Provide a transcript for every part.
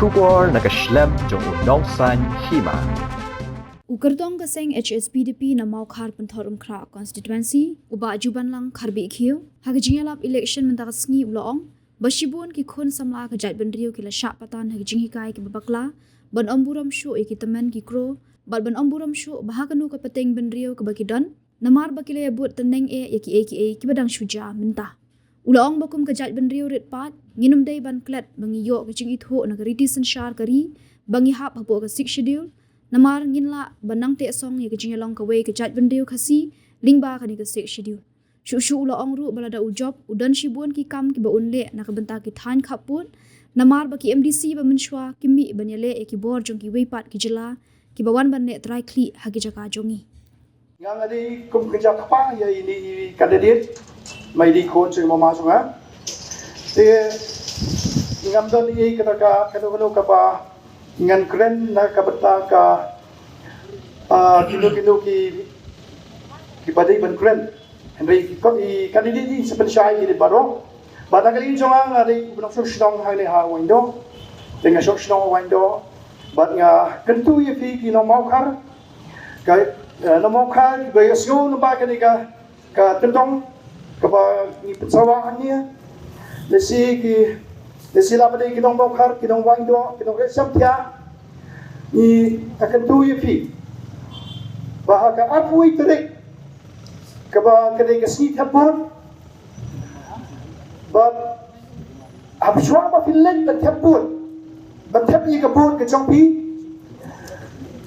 kubor nakaslem jong unongsan hima. Ukartong kaseng HSPDP na mau khar penthorum khra constituency uba ajuban lang kharbi khiu hagijingalap election mentas ngi ulong bashibun ki khon samla ka jai bandriu ki la sha patan hagijing hikai ki babakla ban amburam shu ekitamen ki kro ban amburam shu bahakanu ka pateng bandriu ka bakidon namar bakile but teneng ki badang shuja minta ulong bakum ka jai bandriu rit pat nginum dei ban klet bangi yo ka jing itho na riti sanshar kari bangi hap hapo ka 6 schedule namar nginla banang te song ye kajing long ka we ka jat bendiu khasi lingba ka ni ka sek schedule shu la ong ru balada ujob udan shibun ki kam ki ba unle na ka benta ki than khapun namar ba ki MDC ba menshwa ki mi banyale e ki bor jong ki we pat ki jela ki bawan ban ne try kli hagi jaka jongi yang ali kum kerja apa ya ini kandidat mai di kon sing mama sunga te ngam don ni kata ka ba ngan keren na kabata ka kilo ki badai ban keren Henry ko i kandidat ni sepensyai di baro bada kali jonga ngari bunok sok snong ha le ha window dengan sok snong window bad nga kentu ye fi ki no mau khar ka no mau khar be sgo no ba ka tentong ka ba ni pesawat ni Lesi la pada kita mau khar kita window kita resam dia ni akan tu ye fi bahaka apui terik kaba kedai kesni tapun but habswa ba filen ban tap ye kabun ke jong pi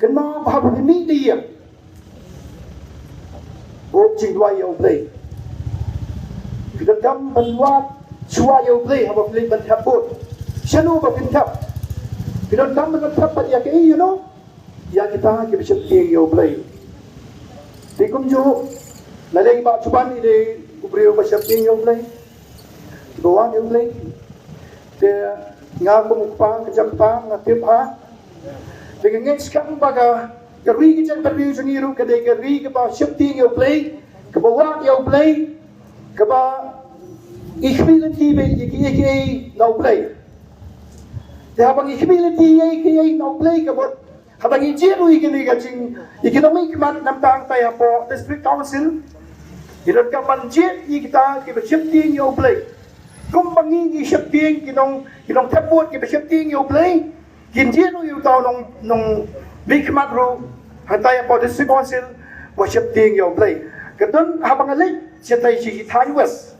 kena ba ni dia o jing dua yo play kita kam banwat Suwa yo play haba play ban taput. Shanu ba pin tap. Kita dam ban tap pa ya ke you know. Ya kita ke bisa yo play. Di kum jo lalai ba chuban ni de ubrio ba shaping yo play. Doan yo play. Te nga ko mukpa ke jampa nga tipa. Dengan ngets kam ba ka ri ki jan ba ri sangiru ke de ka ri ke ba shaping yo play. Ke ba wa yo play. Ke ba Ikhbility iki no play. Dia habang ikhbility iki no play kabot. Habang ijiru iki gaching economic man namtang tayo po district council. Irot ka manjit kita ki shifting yo play. Kung bangi shifting kinong tapot ki shifting yo play. Kinjiru yo taw nong big macro tayo po district council wa shifting yo play. Kadon habang alay siya tayo si Thai West.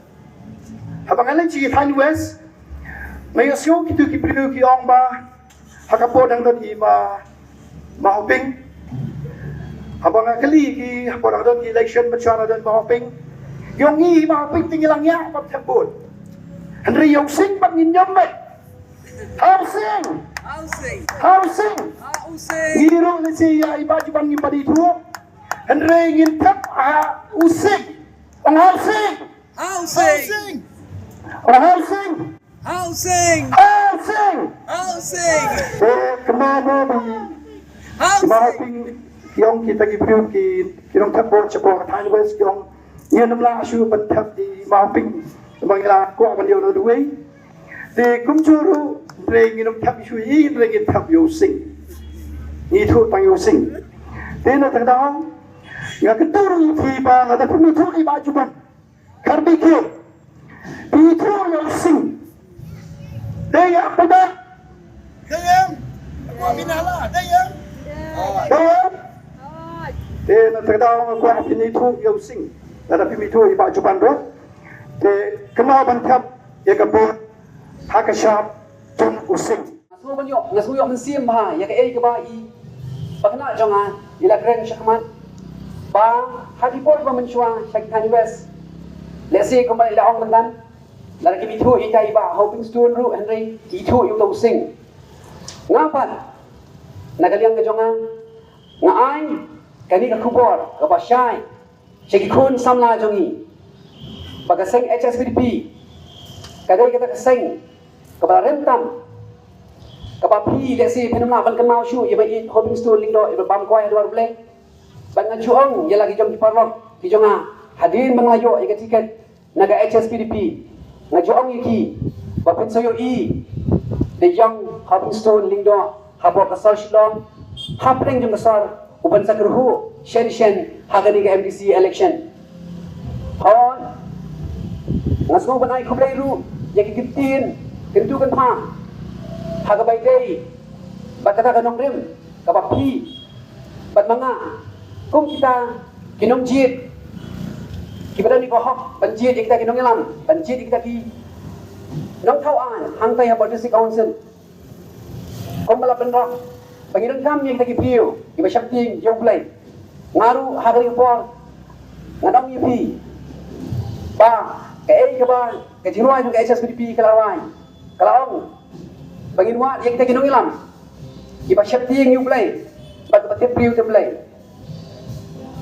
Habang alam si Thai West, may asyo kitu ki prinu ki ong ba hakapo dang dot i mahoping. Habang akali ki hapo dang dot election masyara don mahoping. Yung i mahoping tingilang ya pat tapon. Henry yung sing pag ninyam met. Housing. Giro na siya iba jibang ni padito. Henry ngintap usig. Ang housing. Mahaping yung kita gibriw kinong tapor sa po Thai West yung yan namla asu bantap di mahaping mangila ko aban yo no way de kumjuru re nginom tap isu yi re ngin tap yo sing ni thu pang yo sing de na tagdaw ya keturu fi ba na pumi thu i ba juban karbi ke itu yang sing dia pada dia minala dia na tagdaw ko pinitu yang sing ada pimitu iba juban ro te kena bantap ya kabut hakashap tun using ngasuyo mensim ha ya ke ke ba i pakna jonga ila kren syakman ba hadipot ba menshwa syakhan west lesi kembali ila ong mendan lar ki mithu itai ba hoping stone ru henry ithu yu tau sing ngapan nagaliang ka jonga nga ai kani ka kubor ka ba syai Syekh kun samla jongi bagaseng HSPDP kadai kita keseng ka rentam ka ba pi lesi penamla ban kan mau shu ye ba i hoping stone lingdo e bam kwai dua blek ban ngachuang ye lagi jom di parlok ki jonga hadin mangayo e ka tiket naga HSPDP ngajuang iki bapin sayo i the young hopping stone lingdo habo kasar shilong hapring jung kasar uban sakruhu shen hagani ke MDC election hon ngasgo banai kublai ru yaki giptin tentu kan pam hagabai dei bakata kanong rim kabapi bat manga kum kita kinong jit kita ni ko hok banjit kita kinong yalam banjit kita ki nong thau an hang tai ha policy council kom bala benrok pangiran kam yang kita ki piu ki syakti jong play ngaru hagari por ngadong yipi ba ke ba ke jinwa jong ke HSPDP kalawai kalawang panginwa yang kita kinong yalam ki syakti yang play bat bat piu te play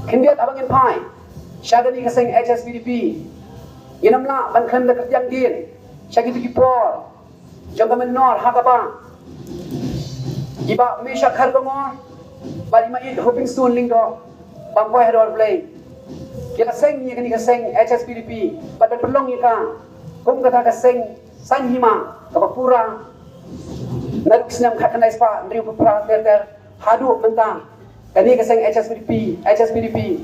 kindiat abangin pai syagani kaseng HSPDP inamla ban khem da kerjang din syagi tu por jangka menor hakapa iba mesha khar gongor bali ma it hoping soon ling do bangkoi hador play kita kaseng ni kani kaseng HSPDP pada pelong ika kum kata kaseng sanhima kapura naruk senam khatna ispa ndriu pura ter hadu mentang kani kaseng HSPDP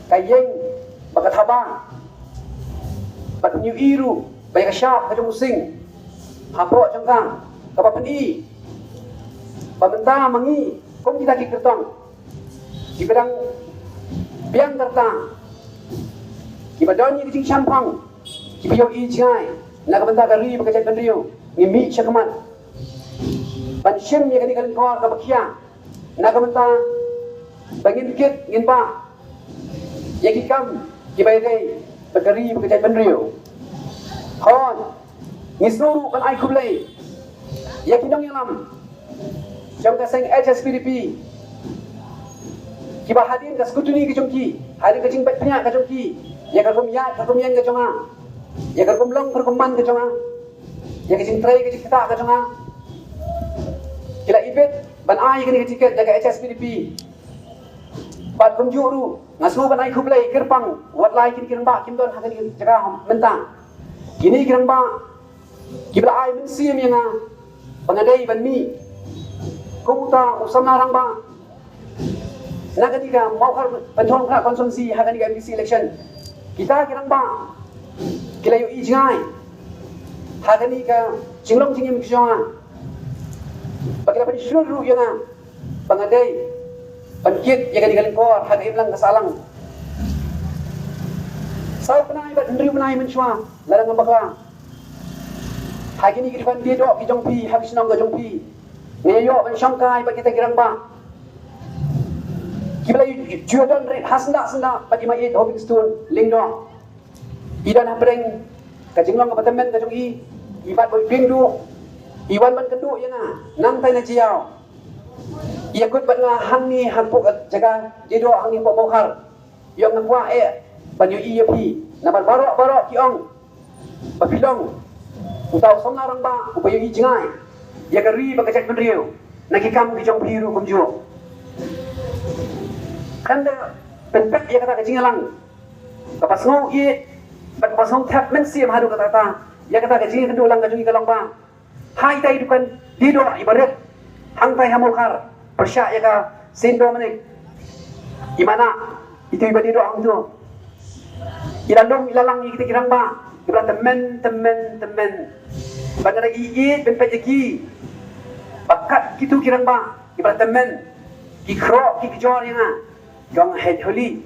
kayeng bakat habang bat new iru bayar syap kajong using hapo jangkang kapapan i pamenta mangi kom kita ki kertong ki pedang biang kertang ki badoni ki champang ki biyo i jai na kabenta kari bakajat bandriu ngimi syakamat ban shem ye kani kan kor kabakia na kabenta bangin kit ngin ba yaki kam kibayday bagari bagajay banriyo hon ngisuru kan ay kublay yaki dong yalam jam kaseng HSPDP kibahadin kas kutuni ke jongki hari kajing batnya ke jongki ya kakum ya kakum yang ke jonga ya kakum long perkuman ke jonga ya kajing tray ke kita ke jonga kila ibet ban ay ke tiket jaga HSPDP pat kumjuru ngasu ban ai kublai kerpang wat lai kin kirang ba kim don hagan jaga mentang kini kirang ba kibla ai men sim yang pangadai ban mi kumuta usam narang ba nagani ka mau har panthong ka konsumsi hagan ga MDC election kita kirang ba kilayo i jingai hagani ka jinglong jingim kjonga bagila ban shuru yang pangadai Pankit yang galing kor hag iblang kasalang. Sa panay ba ndri panay menchwa larang bakla. Hagini kirban dedo ki jongpi hag sinong ga jongpi. Ngayo ban syangkai ba kita kirang ba. Kibla Jordan red hasna bagi mai hobing stone lingdo. Idan habreng ka jinglong ka batamen ka jong i ibat boy pindu. Iwan ban kendu yang nang tai na jiao. Ia kut bat nga hang ni hang pok jaga dedo hang ni pok mokhar yang ngwa banyu iya pi na ban barok ki ong bapilong utau som narang ba upayo i jingai ya kari ba kacak benriu na ki kam ki jong biru kumjo kanda penpek ya kata kajingalang kapas ngau i bat pasong tap men siam hadu kata ya kata kajing kedu lang kajungi kalong ba hai tai dukan dedo ibarat hang tai hamokar persyak ya ka sendo manik imana itu ibadi doa tu ilalong ilalang kita kirang ba ibra temen bagara iit ben pejeki bakat kitu kirang ba ibra temen ki kro ki jor yang jong head holi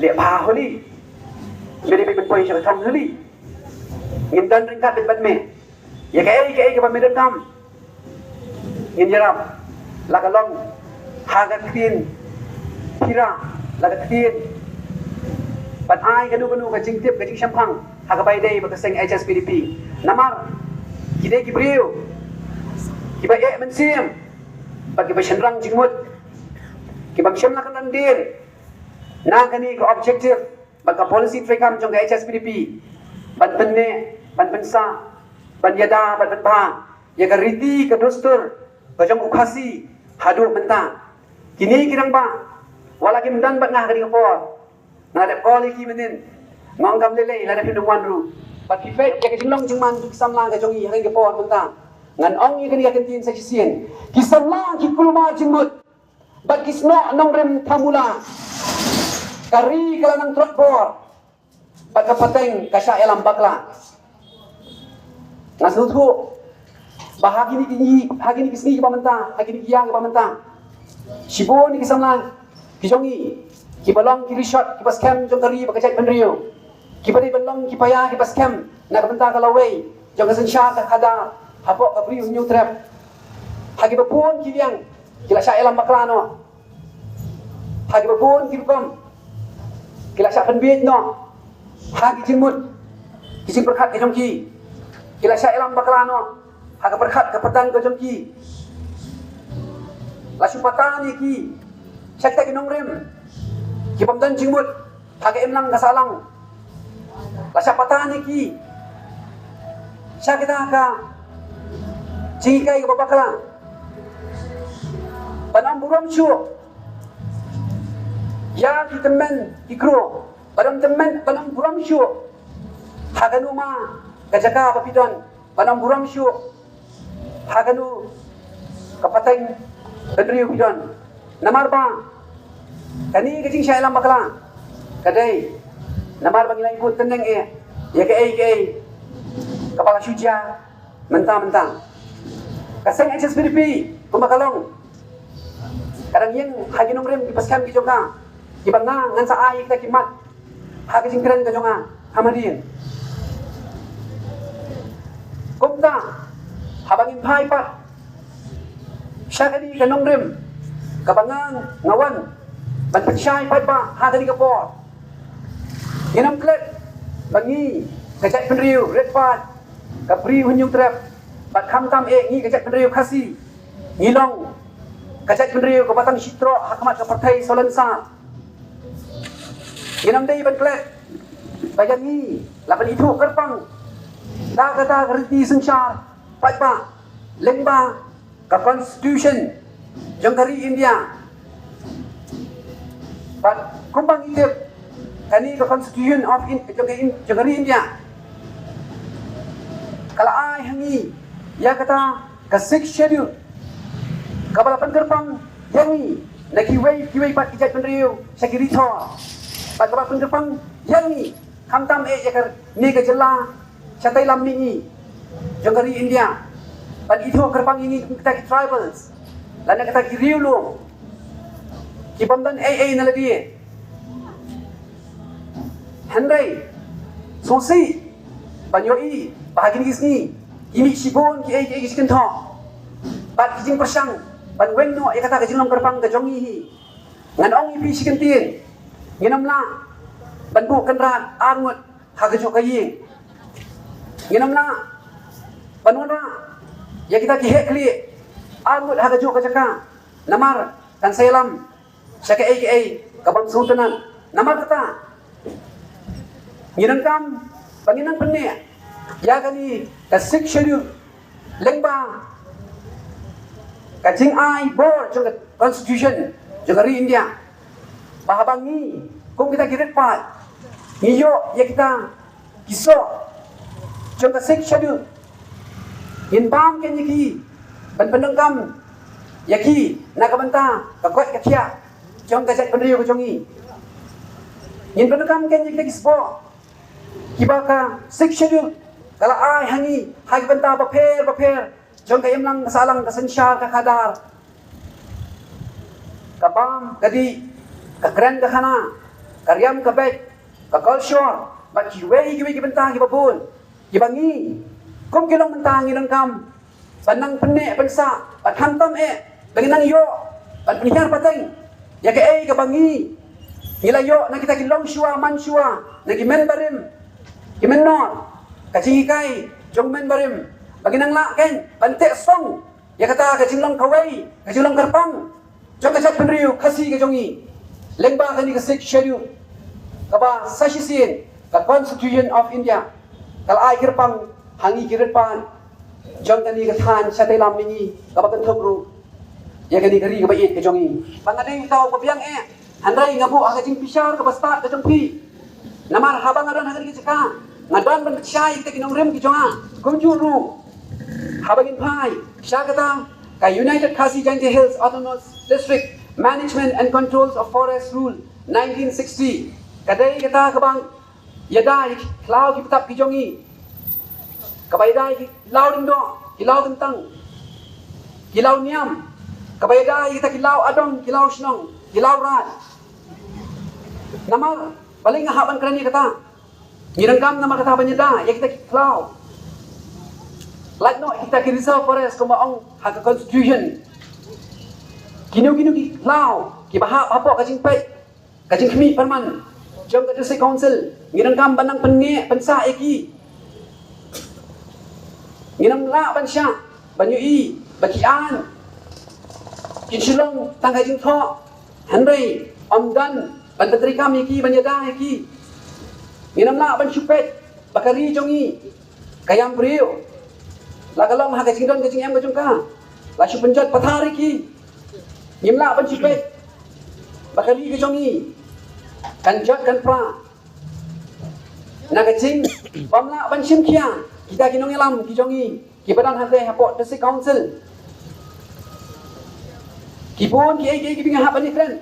le ba holi beri ben poi sya thong holi indan ringkat ben ban me ya ke ba medan kam in jarap lagalong hagat tin pira lagat tin pat ai kanu ka jingtip ka jing syampang hagabai dei ba kaseng HSPDP namar kidai kibriu kiba mensim bagi basenrang jingmut kibang syam lakan randir na kani ka objective baka policy trekam jong ka HSPDP ban penne ban pensa ban yada ban pa ya ka riti ka dostur ka jong ukasi hadu mentang kini kirang ba wala kim dan bat ngah kadi kapor ngadap koli ki menin ngong kam lele la pinung wan ru bat ki fet ya ka jinglong jingman samla ka jong i hang kapor mentang ngan ong yi kani tin sa kisien kisalla ki kulma jingmut bat kisno nong rem tamula kari kala nang trot bor bat kapateng kasya elam bakla ngasuthu bahagi ni kisni ki pamenta hagi ni kiyang ki pamenta shibo ni kisamlan kijongi ki balong ki resort ki pas camp jong kari bakajat benrio ki bari balong ki paya ki pas camp na kapenta kalaway jong kasan sya ka kada hapok ka bri new trap hagi bapun ki liang kila sya elam baklano hagi bapun ki pam kila sya penbit no hagi jimut kising perkat ke jongki kila sya elam baklano hagi perkat ke petang ke jongki lasu patani ki syakta ki nongrem ki pamdan jimut hagi emlang kasalang lasya patani ki syakita ka Cikai ke babakala Panam buram syuk Ya ki temen ikro Panam temen panam buram syuk Haganu ma Kajaka papidon Panam buram syuk Haganu Kapateng Pendriu pidon Namar ba Kani kajing syah elam bakala Kadai Namar bangilai ikut teneng Ya ke Kepala syuja Mentang-mentang Kaseng HSBDP Kumakalong Kadang yang hagi nongrem Kipaskan ki jonga Kibanga ngan sa ay kita kimat Hagi jingkren ka jonga Hamadin Kumta Habangin pai pat Syakadi ka nongrem Kabangang ngawan Banpatsyay pat pa Hagani ka po Ginam klet Bangi Kajat penriu Red pat Kapri hunyung trap Bat kham tam ngi kajat penriu khasi ngilong kajat penriu ke batang sitro hakmat ke partai Solensa ginam dei ban klet bayan ngi lapan itu kerpang da kata kerti sencar patpa lengba ke constitution jongkari India bat kumbang itip kani ke constitution of jongkari India kalau ai hangi ya kata ke 6 schedule kabalapan gerbang yangi na kiway pat kijat penriu sakiri tho pat kabalapan gerbang yangi kamtam yakar ni ke jela chatai lam ni jongari India pat itu gerbang ini kita tribals lana kata kiriu lo kibamdan AA na lagi Henry Sosi Banyoi bahagi ni Kimi sibon ki ai ki sikan tho bat kijing persang ban weng no ya kata kajing long kerpang ka jongi hi ngan ong ipi sikan tin nginam la ban bu kan rat angut ha ka jo kayi nginam la ban wana ya kita ki hekli angut ha ka jo ka jaka namar kan sayalam syaka ai ka bang sultanan namar kata nginam kam banginang penne ya kani ka 6 schedule lengba kajing ai bor jong constitution jongari India bahabangi kung kita kirit pat ngiyo ya kita kiso jong ka 6 schedule inbam ken yaki ban penengkam yaki nakabanta ka kwat ka tia jong ka jat penriu ko jongi in penengkam ken yaki kisbo kibaka 6 schedule kalau ai hangi hagi benta baper jong kayam lang kasalang kasensya kakadar kabam kadi kakren kahana karyam kabek kakulsyor bat kiwei benta kibapun kibangi kum kilong benta ngilang kam banang penne pensa bat hantam banginang yo bat penihar pateng ya ke kabangi ngilayo na kita kilong shua man shua na gimen barim gimen not kacing ikai jong men barim baginang la ken bante song ya kata kacing long kawai kacing long karpang jong kacak penriu kasi ka jongi lengba kani ka 6 schedule kaba sashisin ka constitution of India kal ai kirpang hangi kirpan jong kani ka than satai lam ni kaba kan thogru ya kani kari ka bait ka jongi pangadai taw pabiang handai ngabu akacing pisar ka bastat ka jongpi namar habang aron hagari ka ngadan ban syai kita kinong rem ki jonga kum juru habagin pai shakata ka United Khasi Jaintia Hills Autonomous District Management and Controls of Forest Rule 1960 kadai kata kabang yadai klau ki petap ki jongi kabaidai ki lau ding do ki lau kentang ki lau niam kabaidai kita ki lau adong ki lau snong ki lau rat namar paling haban kerani kata ngirangkam nama kata banyada ya kita ki klau like no kita ki reserve forest kuma ong hak constitution kinu ki lau ki bahap apa kajing pet kajing khmi perman jom ke district council ngirangkam banang penge pensa eki ngiram la bansha banyui bakian kinsilong tangkai jing tho hanrei omdan ban petri kam eki banyada eki ngiram la ban chupet bakari jongi kayam priu la kalong ha kajing don kajing em kajung ka la chu penjat pathari ki ngim la ban chupet bakari ke jongi kan jat kan pra na kajing pamla ban sim kia kita kinong elam ki jongi ki badan hate hapot district council ki pun ki binga ha bani kren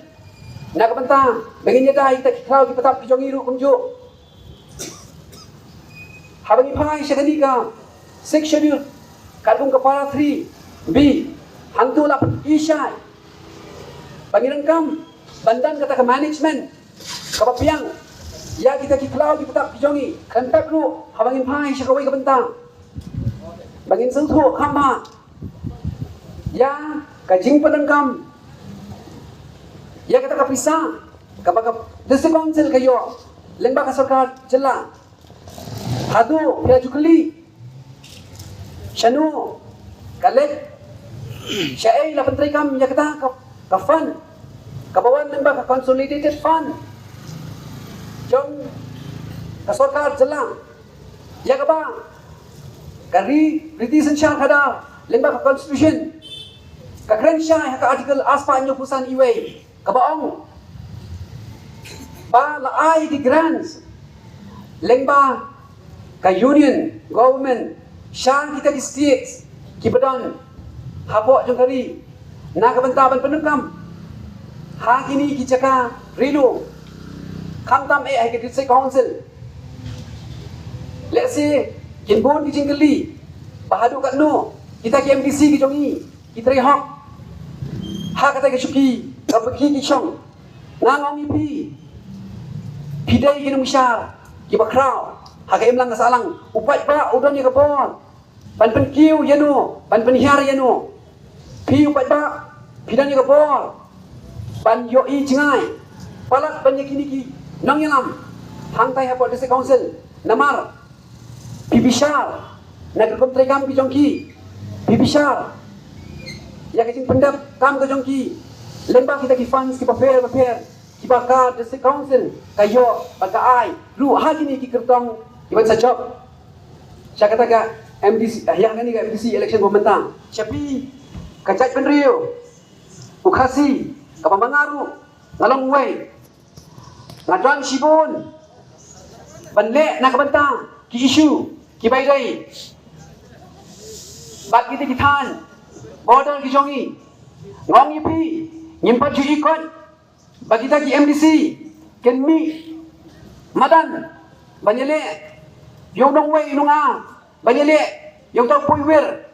na ka banta bangin yada kita klau ki patap ki jongi ru kumjo habani phai shagani ka 6 schedule kadung ka para 3 b hantu la isai pangirangkam bandan kata ke management kapapiang ya kita ki klau ki patap ki jongi kan tak ru habangin phai shakawai ka banta bangin sung thu khamba ya ka jing padangkam ya kita ka pisa ka baka district council kayo lengba ka sarkar jilla hadu ya jukli shanu kalek syai la pentri kam ya kita ka fund ka bawan lengba ka consolidated fund jom ka sarkar jilla ya ka ba kari British Shah kada lengba ka constitution ka kren Shah ka article aspa nyo pusan iwe ka baong ba la ai di grants lengba ka union government Shah kita di states ki badan hapo jong kari na ka bantaban penukam ha kini ki jaka rilu khamtam ai ke district council let's say kinbon ki jingli bahadu kat no kita ki MDC ki jongi kita ri hok ha kata ke chuki ka bagi ki chong ngangong ipi pidai ki numisar ki bakrau ha ka imlang salang upat ba udon ni ka bon pan pen kiu yanu pan pen hiar yanu pi upat ba pidan ni ka bon pan yo i jingai palak pan yakini ki nang yalam hangtai ha district council namar Bibishar, nak kom trekam ki jongki. Bibishar, ya kecing pendap kam ke jongki. Lembang kita ki funds ki paper, ki bakar district council, kayo, bakai, lu hari ni ki kertong, ki ban sajok. Saya kata ka MDC, yang ni ka MDC election pemerintah. Tapi kacak penrio, ukasi, kapambangaru, ngalong way, ngadran sibon, banle nak bentang, ki issue. Ki bai dai bat kita kitan border ki jongi ngong ipi nyimpat ju ikon bagi kita ki MDC ken mi madan banyele yong dong wei nunga banyele yong tau puiwer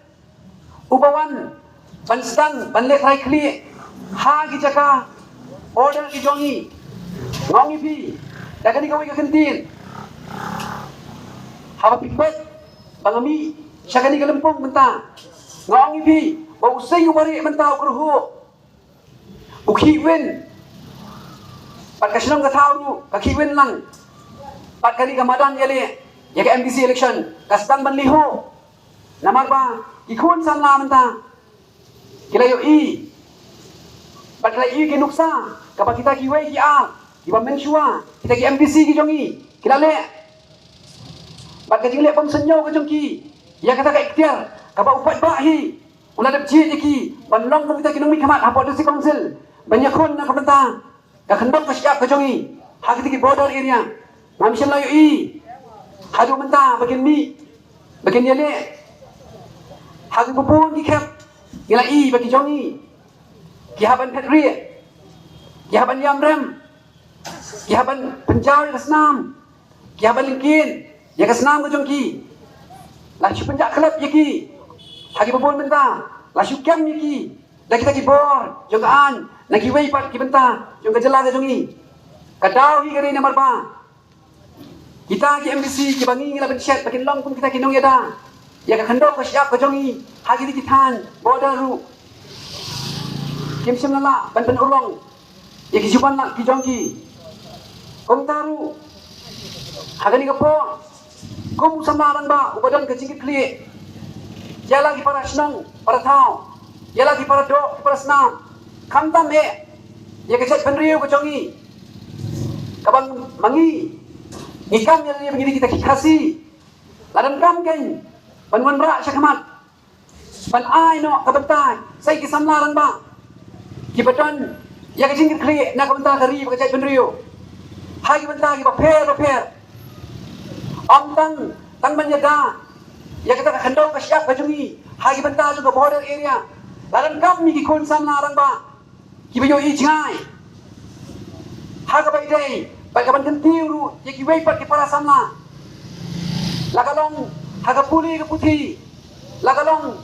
ubawan panstan banle khai kli ha ki jaka border ki jongi ngong ipi dakani kawai ka kentin haba pikpet bangami syakani kalempong benta ngong ipi bau sei wari benta ukruhu ukhi wen pat kasinong katharu kakhi wen lang pat kali kamadan yale ya ke MDC election kastan banliho namar ba ikon samla benta kilayo i pat kala i ke nuksa kapag kita kiway ki a iba mensua kita ki MDC ki jongi kilale Bat kajing lek pam senyo ka jongki. Ya kata ka ikhtiar, ka ba upat bahi. Ulah dap ji ki, banlong ka kita kinung mi khamat hapot district council. Banyak kon na kabenta. Ka khandok ka siap ka jongi. Ha kita ki border area. Mam shen layo i. Hadu menta bagian mi. Bagian yale. hagi pupun ki kep ila i bagi jongi ki haban petri ki haban yam rem ki haban penjau ya senam ki haban lingkin ya ke senam ke jongki la chu penjak klub ya ki hagi pupun benta la chu kem ya ki la kita ki bor jongaan na ki wei pat ki benta jong ke jela ke jongi kadau hi kari nomor pa kita ki MBC ki bangi ngila bencet pakin long pun kita ki nong yada ya ka khandok ka siap ka jongi hagi di kitan bodaru kim simnala ban ban urong ya ki juban la ki jongki kom taru hagani ka po kom samaran ba ubadan ka jingit kli ya lagi para senang para thau ya lagi para do para senam kam tam he ya ka chat ban riu ka jongi kabang mangi ikan yang dia begini kita kasih ladan kam kan ban wan ra syakmat ban ai no kabentai sai ki samlaran ba ki badan ya ka jingit kli na kabentai kari ba chat ban riu hai ki bentai ki ba per om tang ban yada ya kita khandok ka siap ka jungi hai ki bentai juga border area ladan kam mi ki kon samlaran ba ki bayo i cai haga bai dei bai kaban kentiu ru ye ki wei pat ki para samla lagalong haga puli ke puthi lagalong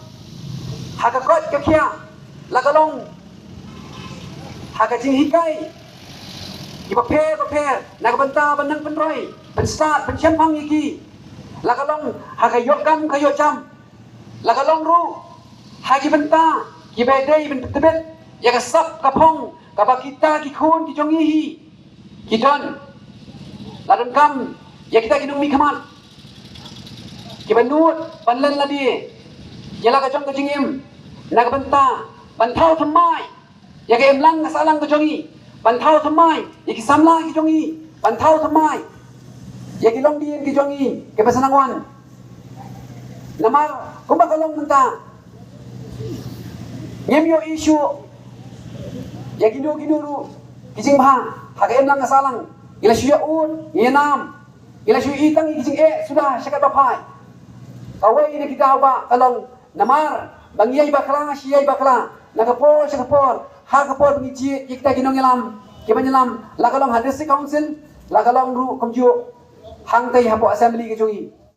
haga kot ke khia lagalong haga jing hikai ki ba pher na ka banta banang penroi pen start pen champang iki lagalong haga yokam ka yocham lagalong ru hagi banta ki bai dei ben tebet ya ka sap ka phong ka ba kita ki khon ki jongi hi Kiton, ladan kam, ya kita kinung mi kamat. Kibanut, panlan ladi, jala kacang kacingim, naga benta, bantau thamai, ya ke emlang kasalang kajongi, bantau thamai, ya ki samla kajongi, bantau thamai, ya ki long dien kajongi, ke pasanangwan. Namar, kumba kalong benta, nyemyo isu, ya gino ru, kijing bha. Haga emlang kasalang ila syuya un yenam ila syuya itang ikising sudah syakat bapai kawai ini kita ba kalong namar bangyai bakla syai bakla nakapol syakapol hakapol bangiji kita ginong yelam kibanyelam la kalong hadisi council la kalong ru komju hang tai hapo assembly ke jongi